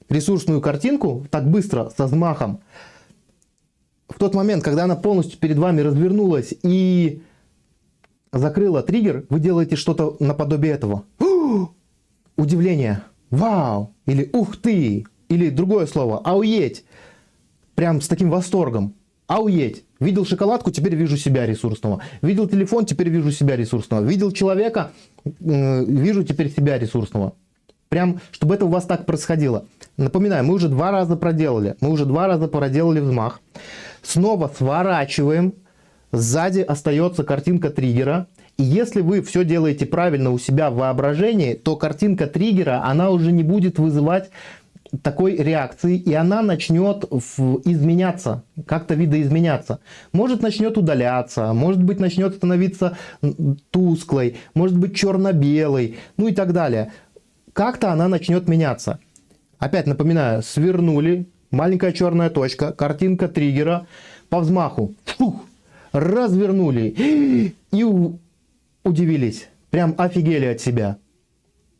ресурсную картинку так быстро, со взмахом, в тот момент, когда она полностью перед вами развернулась и закрыла триггер, вы делаете что-то наподобие этого. Удивление. Вау. Или ух ты. Или другое слово. Ауеть. Прям с таким восторгом. Ауеть. Видел шоколадку, теперь вижу себя ресурсного. Видел телефон, теперь вижу себя ресурсного. Видел человека, вижу теперь себя ресурсного. Прям, чтобы это у вас так происходило. Напоминаю, мы уже 2 раза проделали. Взмах. Снова сворачиваем. Сзади остается картинка триггера. И если вы все делаете правильно у себя в воображении, то картинка триггера, она уже не будет вызывать такой реакции, и она начнет изменяться, как-то видоизменяться. Может, начнет удаляться, может быть, начнет становиться тусклой, может быть, черно-белой, и так далее. Как-то она начнет меняться. Опять напоминаю, свернули, маленькая черная точка, картинка триггера, по взмаху, развернули и удивились. прям офигели от себя.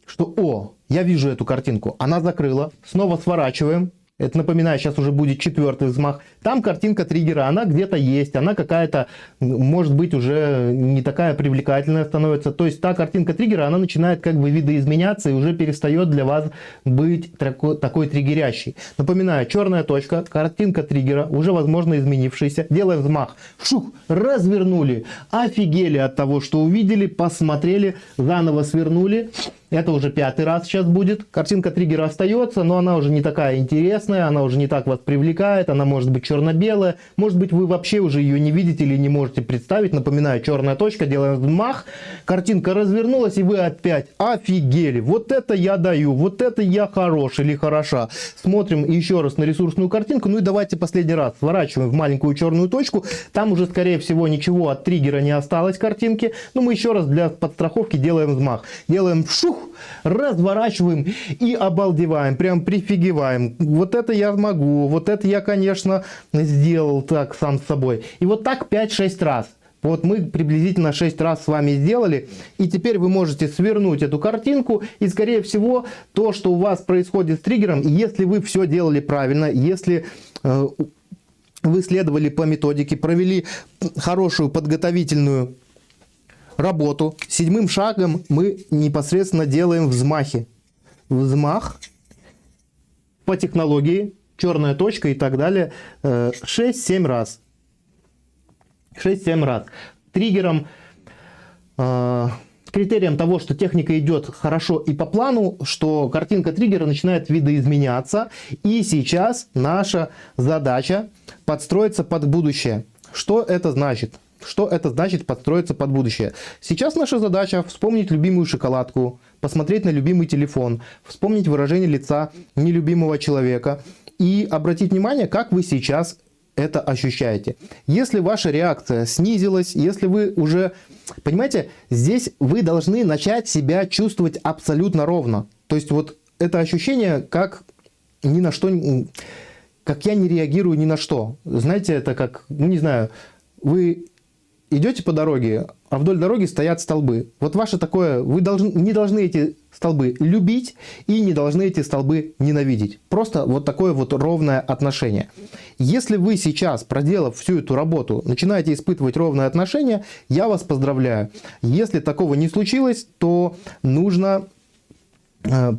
Что, о, я вижу эту картинку. Она закрыла. Снова сворачиваем. Это, напоминаю, сейчас уже будет 4-й взмах. Там картинка триггера, она где-то есть, она какая-то, может быть, уже не такая привлекательная становится. То есть та картинка триггера, она начинает как бы видоизменяться и уже перестает для вас быть такой триггерящей. Напоминаю, черная точка, картинка триггера, уже, возможно, изменившаяся. Делаем взмах. Шух, развернули. Офигели от того, что увидели, посмотрели, заново свернули. Это уже 5-й раз сейчас будет. Картинка триггера остается, но она уже не такая интересная, она уже не так вас привлекает, она может быть черно-белая, может быть вы вообще уже ее не видите или не можете представить. Напоминаю, черная точка, делаем взмах, картинка развернулась и вы опять офигели. Вот это я даю, вот это я хорош или хороша. Смотрим еще раз на ресурсную картинку, ну и давайте последний раз сворачиваем в маленькую черную точку, там уже скорее всего ничего от триггера не осталось картинки, но мы еще раз для подстраховки делаем взмах. Делаем шух, разворачиваем и обалдеваем, прям прифигеваем. Вот это я могу, вот это я, конечно, сделал так сам с собой. И вот так 5-6 раз. Вот мы приблизительно 6 раз с вами сделали. И теперь вы можете свернуть эту картинку. И, скорее всего, то, что у вас происходит с триггером, если вы все делали правильно, если вы следовали по методике, провели хорошую подготовительную работу. 7-м шагом мы непосредственно делаем взмахи. Взмах по технологии, черная точка и так далее. 6-7 раз. 6-7 раз. Триггером, критерием того, что техника идет хорошо и по плану, что картинка триггера начинает видоизменяться. И сейчас наша задача подстроиться под будущее. Что это значит? Что это значит подстроиться под будущее? Сейчас наша задача вспомнить любимую шоколадку, посмотреть на любимый телефон, вспомнить выражение лица нелюбимого человека и обратить внимание, как вы сейчас это ощущаете. Если ваша реакция снизилась, если вы уже... Понимаете, здесь вы должны начать себя чувствовать абсолютно ровно. То есть вот это ощущение, как ни на что... Как я не реагирую ни на что. Знаете, это как, ну не знаю, вы... Идете по дороге, а вдоль дороги стоят столбы. Вот ваше такое, вы не должны эти столбы любить и не должны эти столбы ненавидеть. Просто вот такое вот ровное отношение. Если вы сейчас, проделав всю эту работу, начинаете испытывать ровное отношение, я вас поздравляю. Если такого не случилось, то нужно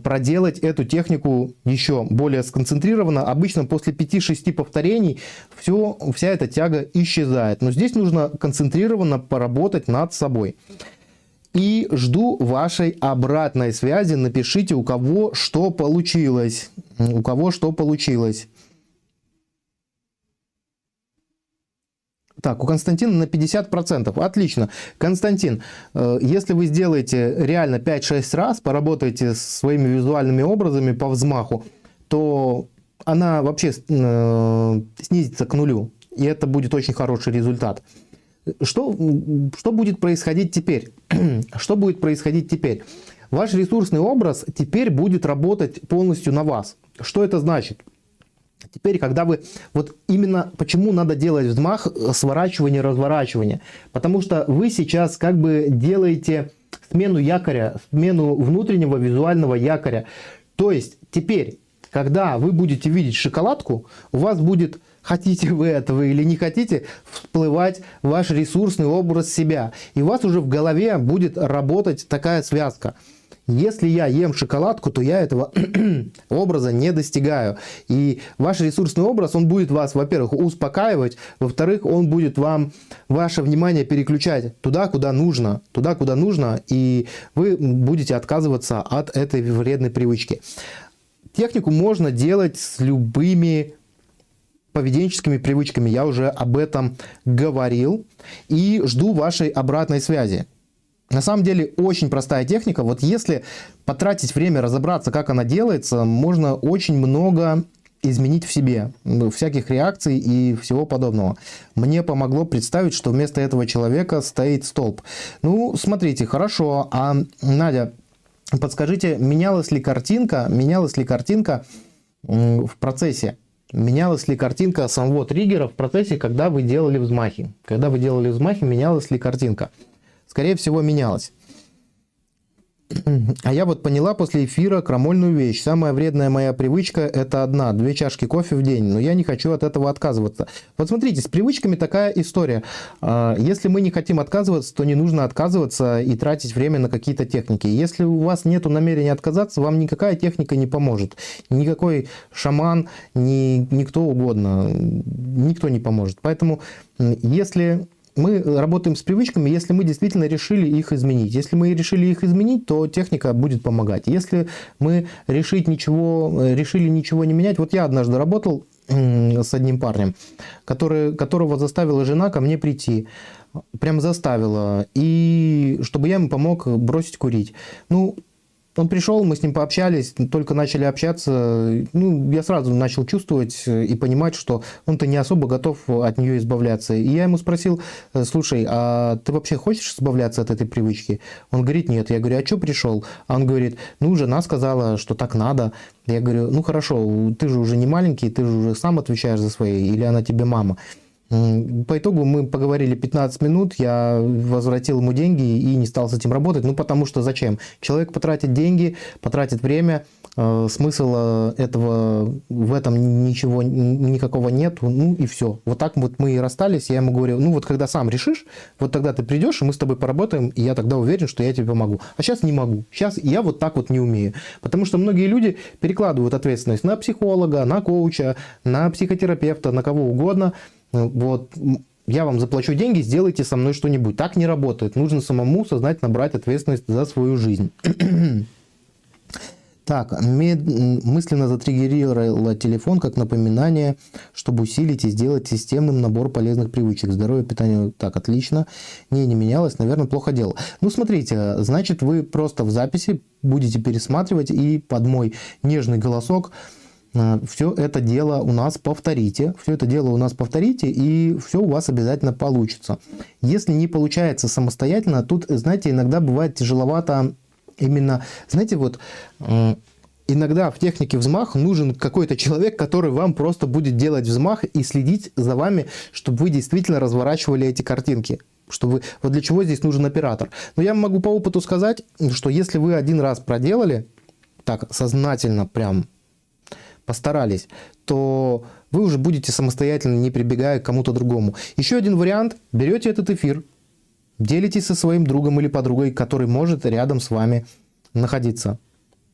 проделать эту технику еще более сконцентрированно. Обычно после 5-6 повторений вся эта тяга исчезает. Но здесь нужно концентрированно поработать над собой. И жду вашей обратной связи. Напишите, у кого что получилось. У кого что получилось. Так, у Константина на 50%. Отлично. Константин, если вы сделаете реально 5-6 раз, поработаете с своими визуальными образами по взмаху, то она вообще снизится к нулю. И это будет очень хороший результат. Что будет происходить теперь? Что будет происходить теперь? Ваш ресурсный образ теперь будет работать полностью на вас. Что это значит? Теперь, когда вы... Вот именно почему надо делать взмах, сворачивание, разворачивание. Потому что вы сейчас как бы делаете смену якоря, смену внутреннего визуального якоря. То есть теперь, когда вы будете видеть шоколадку, у вас будет, хотите вы этого или не хотите, всплывать ваш ресурсный образ себя. И у вас уже в голове будет работать такая связка. Если я ем шоколадку, то я этого образа не достигаю. И ваш ресурсный образ, он будет вас, во-первых, успокаивать, во-вторых, он будет вам ваше внимание переключать туда, куда нужно, и вы будете отказываться от этой вредной привычки. Технику можно делать с любыми поведенческими привычками. Я уже об этом говорил и жду вашей обратной связи. На самом деле очень простая техника. Вот если потратить время разобраться, как она делается, можно очень много изменить в себе. Всяких реакций и всего подобного. Мне помогло представить, что вместо этого человека стоит столб. Ну, смотрите, хорошо. А, Надя, подскажите, менялась ли картинка в процессе? Менялась ли картинка самого триггера в процессе, когда вы делали взмахи? Когда вы делали взмахи, менялась ли картинка? Скорее всего, менялось. А я вот поняла после эфира крамольную вещь. Самая вредная моя привычка – это 1-2 чашки кофе в день. Но я не хочу от этого отказываться. Вот смотрите, с привычками такая история. Если мы не хотим отказываться, то не нужно отказываться и тратить время на какие-то техники. Если у вас нет намерения отказаться, вам никакая техника не поможет. Никакой шаман, никто угодно. Никто не поможет. Поэтому если... Мы работаем с привычками, если мы действительно решили их изменить. Если мы решили их изменить, то техника будет помогать. Если мы решили ничего не менять. Вот я однажды работал с одним парнем, которого заставила жена ко мне прийти. Прям заставила. И чтобы я ему помог бросить курить. Ну, он пришел, мы с ним пообщались, только начали общаться. Ну, я сразу начал чувствовать и понимать, что он-то не особо готов от нее избавляться. И я ему спросил: слушай, а ты вообще хочешь избавляться от этой привычки? Он говорит: нет. Я говорю: а что пришел? А он говорит: ну, жена сказала, что так надо. Я говорю: ну, хорошо, ты же уже не маленький, ты же уже сам отвечаешь за свои, или она тебе мама? По итогу мы поговорили 15 минут, я возвратил ему деньги и не стал с этим работать. Ну, потому что зачем? Человек потратит деньги, потратит время, смысла в этом ничего, никакого нет, ну и все. Вот так вот мы и расстались, я ему говорю: ну вот когда сам решишь, вот тогда ты придешь, и мы с тобой поработаем, и я тогда уверен, что я тебе помогу. А сейчас не могу, сейчас я вот так вот не умею. Потому что многие люди перекладывают ответственность на психолога, на коуча, на психотерапевта, на кого угодно. Вот, я вам заплачу деньги, сделайте со мной что-нибудь. Так не работает. Нужно самому сознательно брать ответственность за свою жизнь. Так, мысленно затриггерировала телефон как напоминание, чтобы усилить и сделать системным набор полезных привычек. Здоровье, питание. Так, отлично. Не менялось, наверное, плохо делал. Ну, смотрите, значит, вы просто в записи будете пересматривать и под мой нежный голосок все это дело у нас повторите. Все это дело у нас повторите, и все у вас обязательно получится. Если не получается самостоятельно, тут, знаете, иногда бывает тяжеловато именно, знаете, вот иногда в технике взмах нужен какой-то человек, который вам просто будет делать взмах и следить за вами, чтобы вы действительно разворачивали эти картинки. Вот для чего здесь нужен оператор. Но я могу по опыту сказать, что если вы один раз проделали, так сознательно прям постарались, то вы уже будете самостоятельно, не прибегая к кому-то другому. Еще один вариант. Берете этот эфир, делитесь со своим другом или подругой, который может рядом с вами находиться.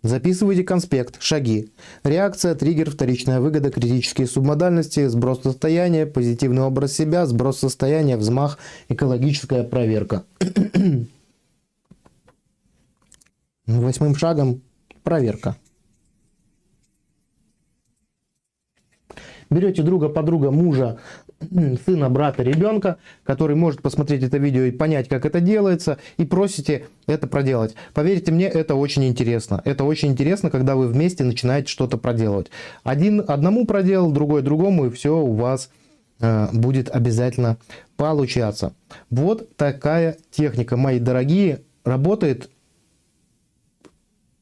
Записывайте конспект, шаги. Реакция, триггер, вторичная выгода, критические субмодальности, сброс состояния, позитивный образ себя, сброс состояния, взмах, экологическая проверка. 8-м шагом проверка. Берете друга, подруга, мужа, сына, брата, ребенка, который может посмотреть это видео и понять, как это делается, и просите это проделать. Поверьте мне, это очень интересно. Это очень интересно, когда вы вместе начинаете что-то проделывать. Один одному проделал, другой другому, и все у вас будет обязательно получаться. Вот такая техника, мои дорогие, работает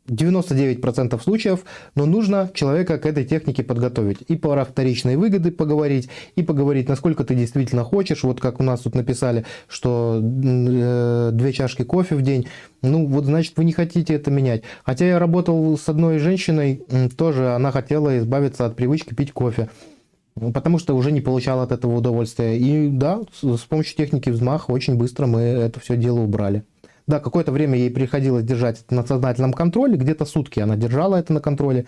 99% случаев, но нужно человека к этой технике подготовить. И про вторичные выгоды поговорить, и поговорить, насколько ты действительно хочешь. Вот как у нас тут написали, что 2 чашки кофе в день. Ну, вот значит, вы не хотите это менять. Хотя я работал с одной женщиной, тоже она хотела избавиться от привычки пить кофе, потому что уже не получала от этого удовольствия. И да, с помощью техники взмах очень быстро мы это все дело убрали. Да, какое-то время ей приходилось держать это на сознательном контроле, где-то сутки она держала это на контроле,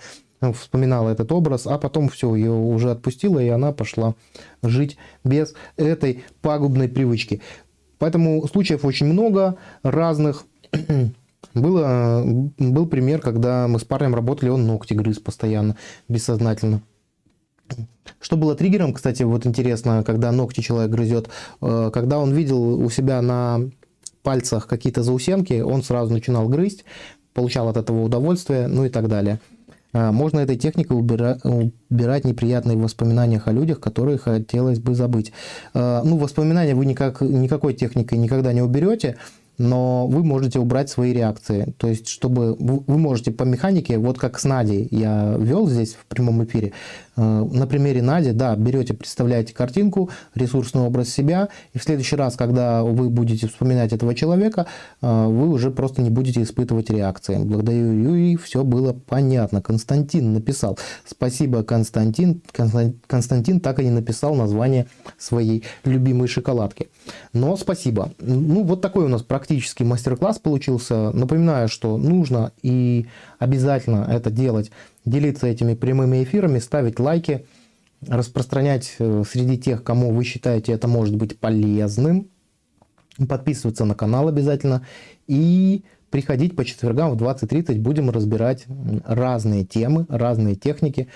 вспоминала этот образ, а потом все, ее уже отпустила, и она пошла жить без этой пагубной привычки. Поэтому случаев очень много разных. Был пример, когда мы с парнем работали, он ногти грыз постоянно, бессознательно. Что было триггером, кстати, вот интересно, когда ногти человек грызет, когда он видел у себя на пальцах какие-то заусенки, он сразу начинал грызть, получал от этого удовольствие, ну и так далее. Можно этой техникой убирать неприятные воспоминания о людях, которые хотелось бы забыть. Ну, воспоминания вы никакой техникой никогда не уберете, но вы можете убрать свои реакции. То есть, чтобы вы можете по механике, вот как с Надей я вел здесь в прямом эфире, на примере Нади, да, берете, представляете картинку, ресурсный образ себя, и в следующий раз, когда вы будете вспоминать этого человека, вы уже просто не будете испытывать реакции. Благодарю, Юрий, все было понятно. Константин написал. Спасибо, Константин. Константин так и не написал название своей любимой шоколадки. Но спасибо. Ну, вот такой у нас практический мастер-класс получился. Напоминаю, что нужно и обязательно это делать, делиться этими прямыми эфирами, ставить лайки, распространять среди тех, кому вы считаете это может быть полезным, подписываться на канал обязательно и приходить по четвергам в 20:30, будем разбирать разные темы, разные техники.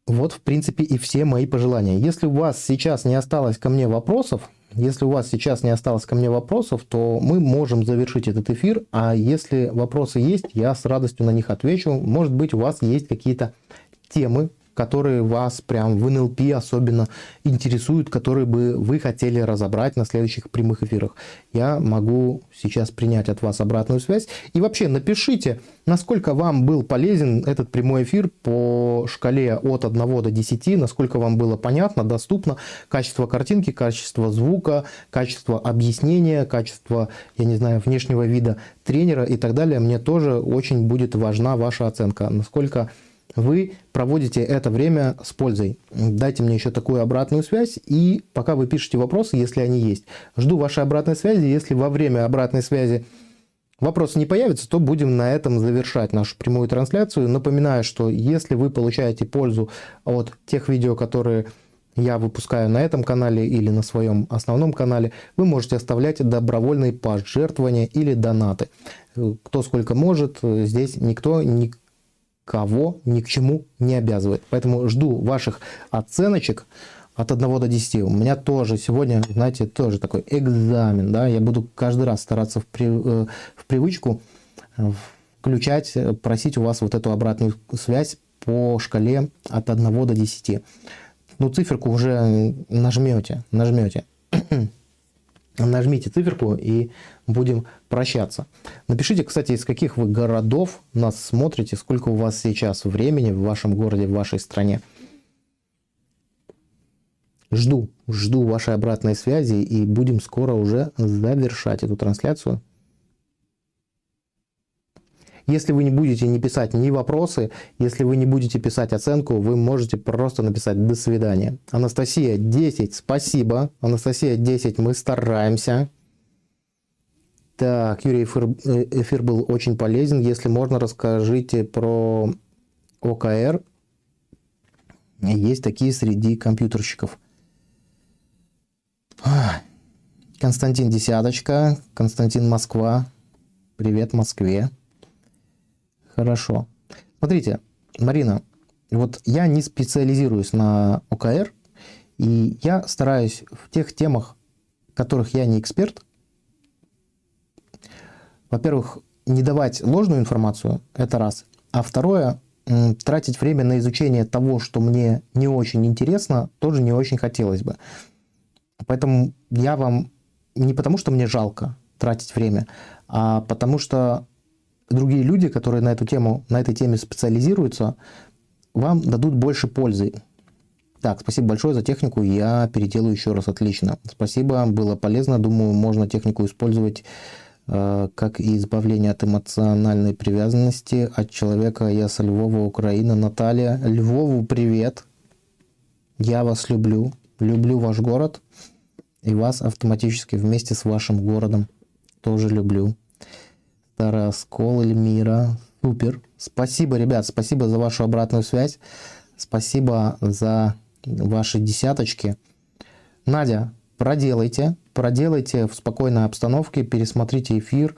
Вот, в принципе, и все мои пожелания. Если у вас сейчас не осталось ко мне вопросов, то мы можем завершить этот эфир. А если вопросы есть, я с радостью на них отвечу. Может быть, у вас есть какие-то темы, которые вас прям в НЛП особенно интересуют, которые бы вы хотели разобрать на следующих прямых эфирах. Я могу сейчас принять от вас обратную связь. И вообще напишите, насколько вам был полезен этот прямой эфир по шкале от 1 до 10, насколько вам было понятно, доступно, качество картинки, качество звука, качество объяснения, качество, я не знаю, внешнего вида тренера и так далее. Мне тоже очень будет важна ваша оценка, насколько вы проводите это время с пользой. Дайте мне еще такую обратную связь, и пока вы пишете вопросы, если они есть, жду вашей обратной связи. Если во время обратной связи вопросы не появятся, то будем на этом завершать нашу прямую трансляцию. Напоминаю, что если вы получаете пользу от тех видео, которые я выпускаю на этом канале или на своем основном канале, вы можете оставлять добровольные пожертвования или донаты. Кто сколько может, здесь никто никого ни к чему не обязывает. Поэтому жду ваших оценочек от 1 до 10. У меня тоже сегодня, знаете, тоже такой экзамен. Да? Я буду каждый раз стараться в привычку включать, просить у вас вот эту обратную связь по шкале от 1 до 10. Ну, циферку уже нажмете. Нажмите циферку и будем прощаться. Напишите, кстати, из каких вы городов нас смотрите, сколько у вас сейчас времени в вашем городе, в вашей стране. Жду вашей обратной связи и будем скоро уже завершать эту трансляцию. Если вы не будете не писать ни вопросы, если вы не будете писать оценку, вы можете просто написать «до свидания». Анастасия 10, спасибо. Анастасия 10, мы стараемся. Так, Юрий, эфир был очень полезен. Если можно, расскажите про ОКР. Есть такие среди компьютерщиков. Константин десяточка. Константин Москва. Привет Москве. Хорошо. Смотрите, Марина, вот я не специализируюсь на ОКР, и я стараюсь в тех темах, в которых я не эксперт, во-первых, не давать ложную информацию, это раз, а второе, тратить время на изучение того, что мне не очень интересно, тоже не очень хотелось бы. Поэтому я вам не потому, что мне жалко тратить время, а потому что другие люди, которые на этой теме специализируются, вам дадут больше пользы. Так, спасибо большое за технику, я переделаю еще раз, отлично. Спасибо, было полезно, думаю, можно технику использовать как и избавление от эмоциональной привязанности от человека. Я со Львова, Украина. Наталья, Львову привет, я вас люблю ваш город, и вас автоматически вместе с вашим городом тоже люблю. Тараскол, Эльмира. Супер. Спасибо, ребят, спасибо за вашу обратную связь. Спасибо за ваши десяточки. Надя, проделайте в спокойной обстановке, пересмотрите эфир,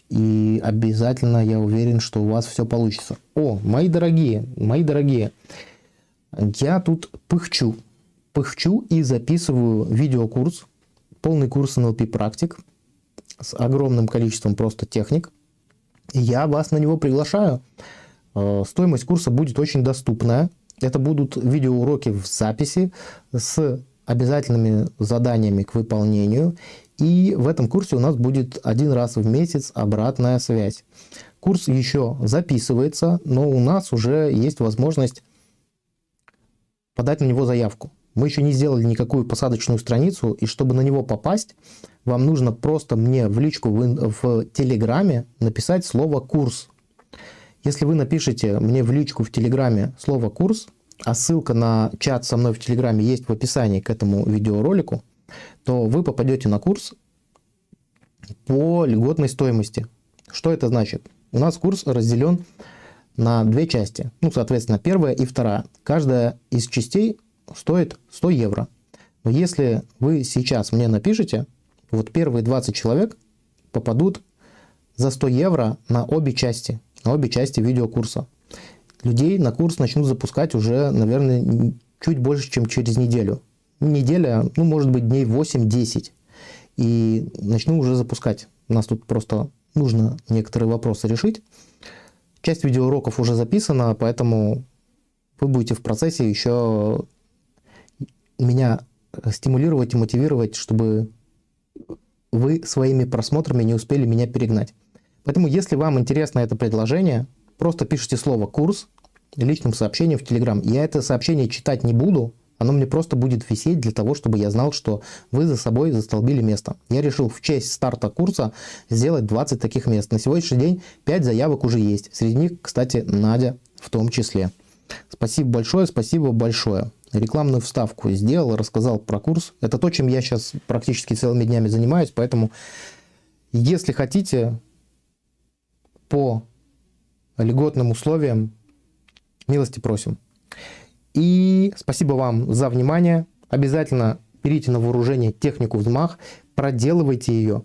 и обязательно, я уверен, что у вас все получится. О, мои дорогие, я тут пыхчу и записываю видеокурс, полный курс NLP практик с огромным количеством просто техник. Я вас на него приглашаю. Стоимость курса будет очень доступная. Это будут видеоуроки в записи с обязательными заданиями к выполнению. И в этом курсе у нас будет один раз в месяц обратная связь. Курс еще записывается, но у нас уже есть возможность подать на него заявку. Мы еще не сделали никакую посадочную страницу, и чтобы на него попасть, вам нужно просто мне в личку в Телеграме написать слово «курс». Если вы напишите мне в личку в Телеграме слово «курс», а ссылка на чат со мной в Телеграме есть в описании к этому видеоролику, то вы попадете на курс по льготной стоимости. Что это значит? У нас курс разделен на две части. Ну, соответственно, первая и вторая. Каждая из частей стоит 100 евро. Но если вы сейчас мне напишите, вот первые 20 человек попадут за 100 евро на обе части видеокурса. Людей на курс начнут запускать уже, наверное, чуть больше, чем через неделю. Неделя, ну, может быть, дней 8-10. И начну уже запускать. У нас тут просто нужно некоторые вопросы решить. Часть видеоуроков уже записана, поэтому вы будете в процессе еще меня стимулировать и мотивировать, чтобы вы своими просмотрами не успели меня перегнать. Поэтому, если вам интересно это предложение, просто пишите слово «курс» личным сообщением в Telegram. Я это сообщение читать не буду, оно мне просто будет висеть для того, чтобы я знал, что вы за собой застолбили место. Я решил в честь старта курса сделать 20 таких мест. На сегодняшний день 5 заявок уже есть. Среди них, кстати, Надя в том числе. Спасибо большое. Рекламную вставку сделал, рассказал про курс. Это то, чем я сейчас практически целыми днями занимаюсь, поэтому, если хотите, по льготным условиям, милости просим. И спасибо вам за внимание. Обязательно берите на вооружение технику взмах, проделывайте ее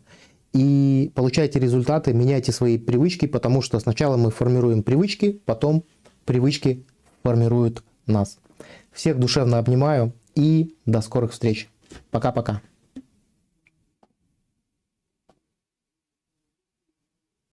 и получайте результаты, меняйте свои привычки, потому что сначала мы формируем привычки, потом привычки формируют нас. Всех душевно обнимаю и до скорых встреч. Пока-пока.